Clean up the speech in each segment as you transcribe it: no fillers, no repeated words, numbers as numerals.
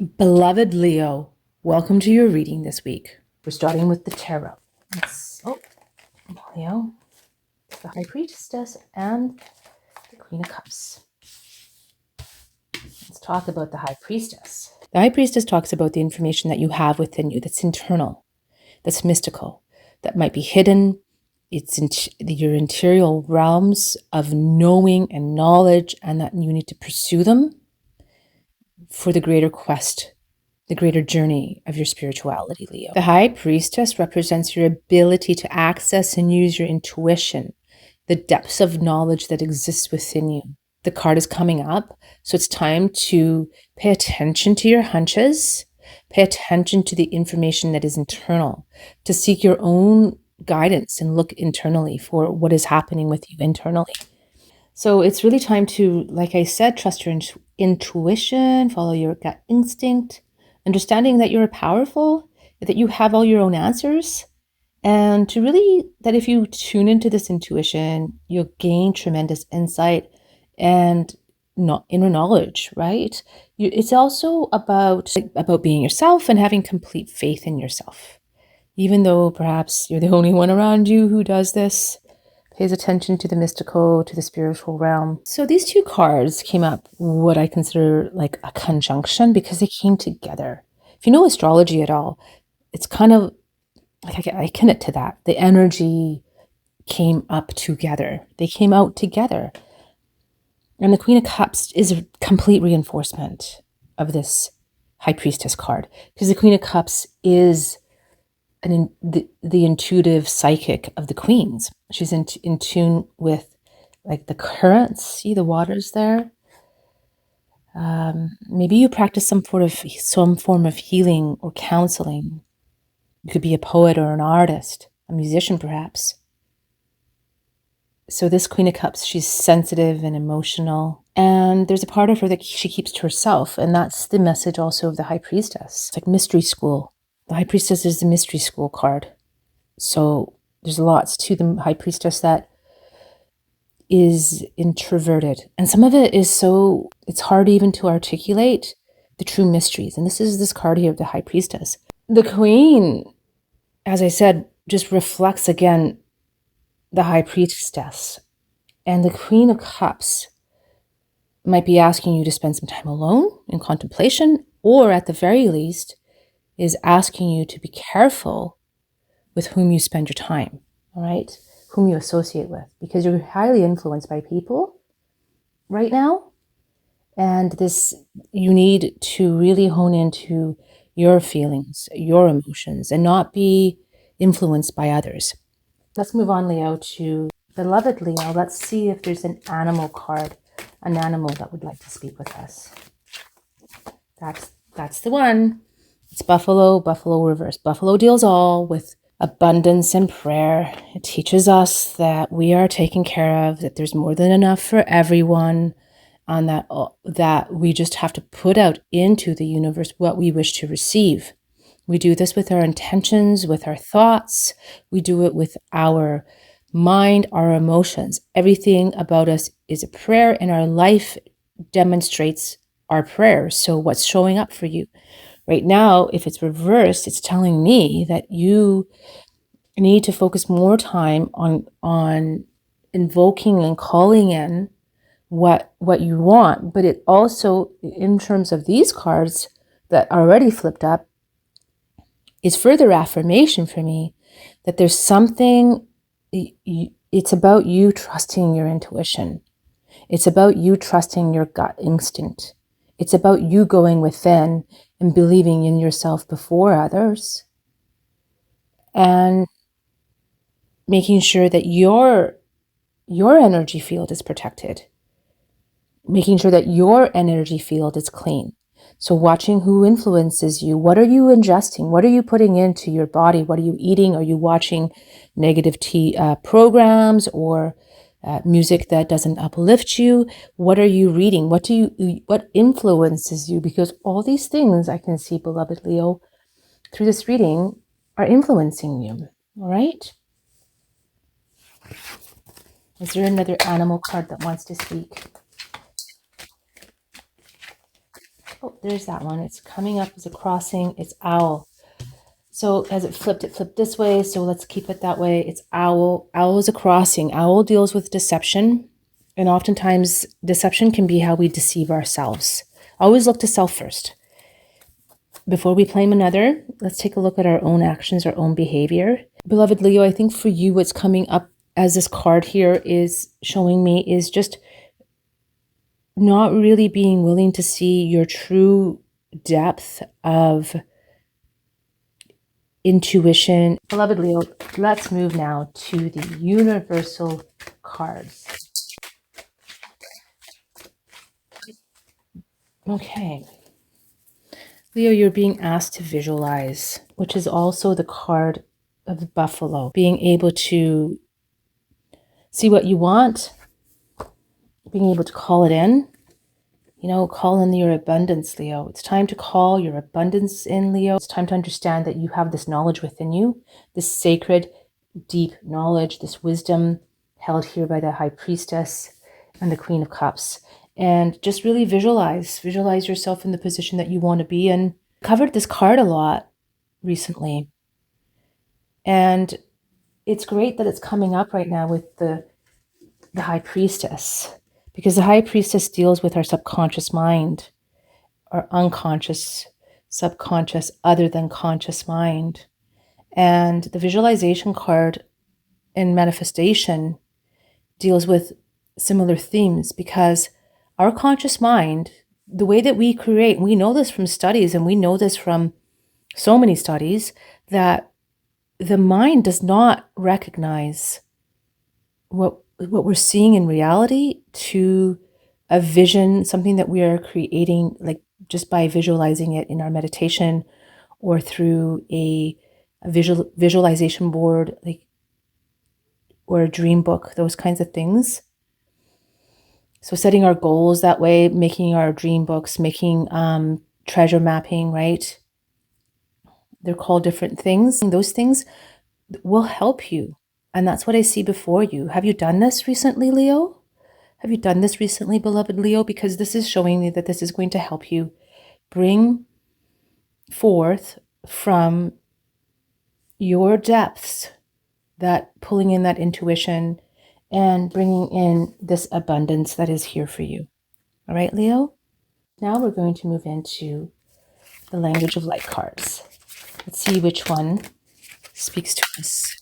Beloved Leo, welcome to your reading this week. We're starting with the tarot. Leo, the High Priestess, and the Queen of Cups. Let's talk about the High Priestess. The High Priestess talks about the information that you have within you that's internal, that's mystical, that might be hidden. It's your interior realms of knowing and knowledge, and that you need to pursue them for the greater quest, the greater journey of your spirituality, Leo. The High Priestess represents your ability to access and use your intuition, the depths of knowledge that exists within you. The card is coming up, so it's time to pay attention to your hunches, pay attention to the information that is internal, to seek your own guidance and look internally for what is happening with you internally. So it's really time to, like I said, trust your intuition, follow your gut instinct, understanding that you're powerful, that you have all your own answers, and to really, that if you tune into this intuition, you'll gain tremendous insight and not inner knowledge, right? It's also about being yourself and having complete faith in yourself. Even though perhaps you're the only one around you who does this, pays attention to the mystical, to the spiritual realm. So these two cards came up what I consider like a conjunction because they came together. If you know astrology at all, it's kind of like I akin it to that. The energy came up together. They came out together. And the Queen of Cups is a complete reinforcement of this High Priestess card because the Queen of Cups is the intuitive psychic of the queens. She's in tune with like the currents. See the waters there? Maybe you practice some form of healing or counseling. You could be a poet or an artist, a musician perhaps. So this Queen of Cups, she's sensitive and emotional. And there's a part of her that she keeps to herself. And that's the message also of the High Priestess. It's like mystery school. The High Priestess is the mystery school card. So there's lots to the High Priestess that is introverted. And some of it is so, it's hard even to articulate the true mysteries. And this is this card here of the High Priestess. The Queen, as I said, just reflects again the High Priestess. And the Queen of Cups might be asking you to spend some time alone in contemplation, or at the very least, is asking you to be careful with whom you spend your time, all right? Whom you associate with, because you're highly influenced by people right now. And you need to really hone into your feelings, your emotions, and not be influenced by others. Let's move on, Leo, to Beloved Leo. Let's see if there's an animal card, an animal that would like to speak with us. That's the one. It's Buffalo reverse. Buffalo deals all with abundance and prayer. It teaches us that we are taken care of, that there's more than enough for everyone, and that we just have to put out into the universe what we wish to receive. We do this with our intentions, with our thoughts. We do it with our mind, our emotions. Everything about us is a prayer, and our life demonstrates our prayers. So what's showing up for you? Right now, if it's reversed, it's telling me that you need to focus more time on invoking and calling in what you want. But it also, in terms of these cards that are already flipped up, is further affirmation for me that there's something, it's about you trusting your intuition. It's about you trusting your gut instinct. It's about you going within and believing in yourself before others, and making sure that your energy field is protected, making sure that your energy field is clean. So watching who influences you. What are you ingesting? What are you putting into your body? What are you eating? Are you watching negative programs or music that doesn't uplift you? What are you reading? What influences you? Because all these things I can see, Beloved Leo, through this reading are influencing you. All right? Is there another animal card that wants to speak? Oh, there's that one. It's coming up as a crossing. It's owl. So as it flipped this way. So let's keep it that way. It's owl. Owl is a crossing. Owl deals with deception. And oftentimes deception can be how we deceive ourselves. Always look to self first. Before we blame another, let's take a look at our own actions, our own behavior. Beloved Leo, I think for you, what's coming up as this card here is showing me is just not really being willing to see your true depth of intuition. Beloved Leo, let's move now to the universal cards. Okay. Leo, you're being asked to visualize, which is also the card of the buffalo. Being able to see what you want, being able to call it in. You know, call in your abundance, Leo. It's time to call your abundance in, Leo. It's time to understand that you have this knowledge within you, this sacred, deep knowledge, this wisdom held here by the High Priestess and the Queen of Cups. And just really visualize yourself in the position that you want to be in. Covered this card a lot recently. And it's great that it's coming up right now with the High Priestess. Because the High Priestess deals with our subconscious mind, our unconscious, subconscious, other than conscious mind. And the visualization card in manifestation deals with similar themes because our conscious mind, the way that we create, we know this from studies and we know this from so many studies, that the mind does not recognize what we're seeing in reality to a vision, something that we are creating, like just by visualizing it in our meditation or through a visualization board, like, or a dream book, those kinds of things. So setting our goals that way, making our dream books, making treasure mapping, right? They're called different things. Those things will help you. And that's what I see before you. Have you done this recently, Leo? Have you done this recently, beloved Leo? Because this is showing me that this is going to help you bring forth from your depths, that pulling in that intuition and bringing in this abundance that is here for you. All right, Leo? Now we're going to move into the language of light cards. Let's see which one speaks to us.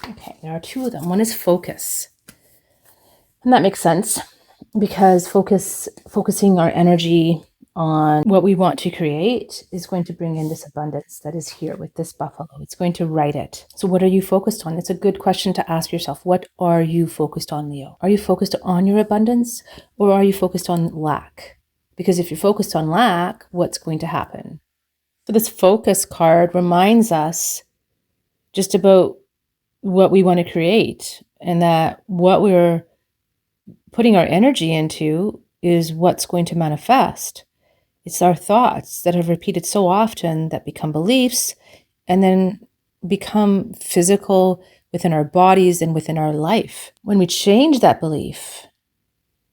Okay, there are two of them. One is focus. And that makes sense because focusing our energy on what we want to create is going to bring in this abundance that is here with this buffalo. It's going to write it. So what are you focused on? It's a good question to ask yourself. What are you focused on, Leo? Are you focused on your abundance or are you focused on lack? Because if you're focused on lack, what's going to happen? So this focus card reminds us just about what we want to create, and that what we're putting our energy into is what's going to manifest. It's our thoughts that have repeated so often that become beliefs and then become physical within our bodies and within our life. When we change that belief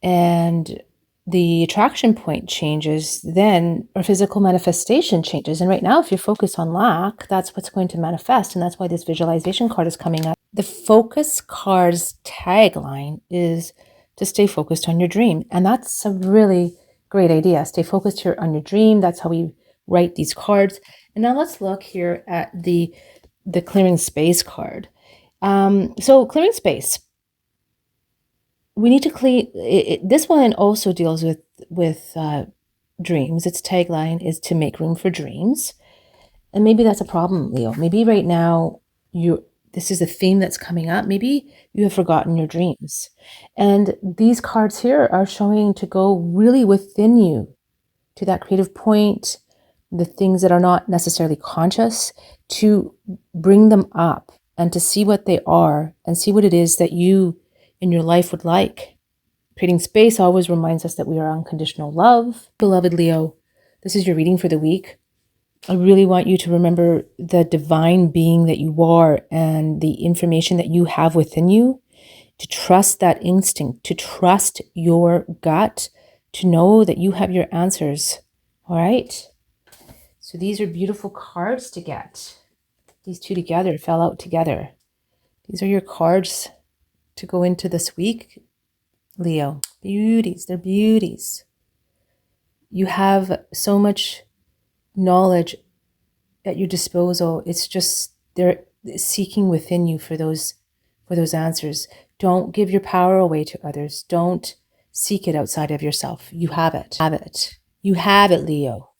and the attraction point changes, then our physical manifestation changes. And right now, if you're focused on lack, that's what's going to manifest. And that's why this visualization card is coming up. The focus card's tagline is to stay focused on your dream. And that's a really great idea. Stay focused here on your dream. That's how we write these cards. And now let's look here at the clearing space card. So clearing space. We need to clean it. This one also deals with dreams. Its tagline is to make room for dreams. And maybe that's a problem, Leo. Maybe right now this is a theme that's coming up. Maybe you have forgotten your dreams. And these cards here are showing to go really within you to that creative point, the things that are not necessarily conscious, to bring them up and to see what they are and see what it is that you in your life would like. Creating space always reminds us that we are unconditional love. Beloved Leo, this is your reading for the week. I really want you to remember the divine being that you are and the information that you have within you to trust that instinct, to trust your gut, to know that you have your answers. All right. So these are beautiful cards to get. These two together fell out together. These are your cards to go into this week, Leo. Beauties. They're beauties. You have so much knowledge at your disposal. It's just they're seeking within you for those answers. Don't give your power away to others. Don't seek it outside of yourself. You have it. You have it, Leo.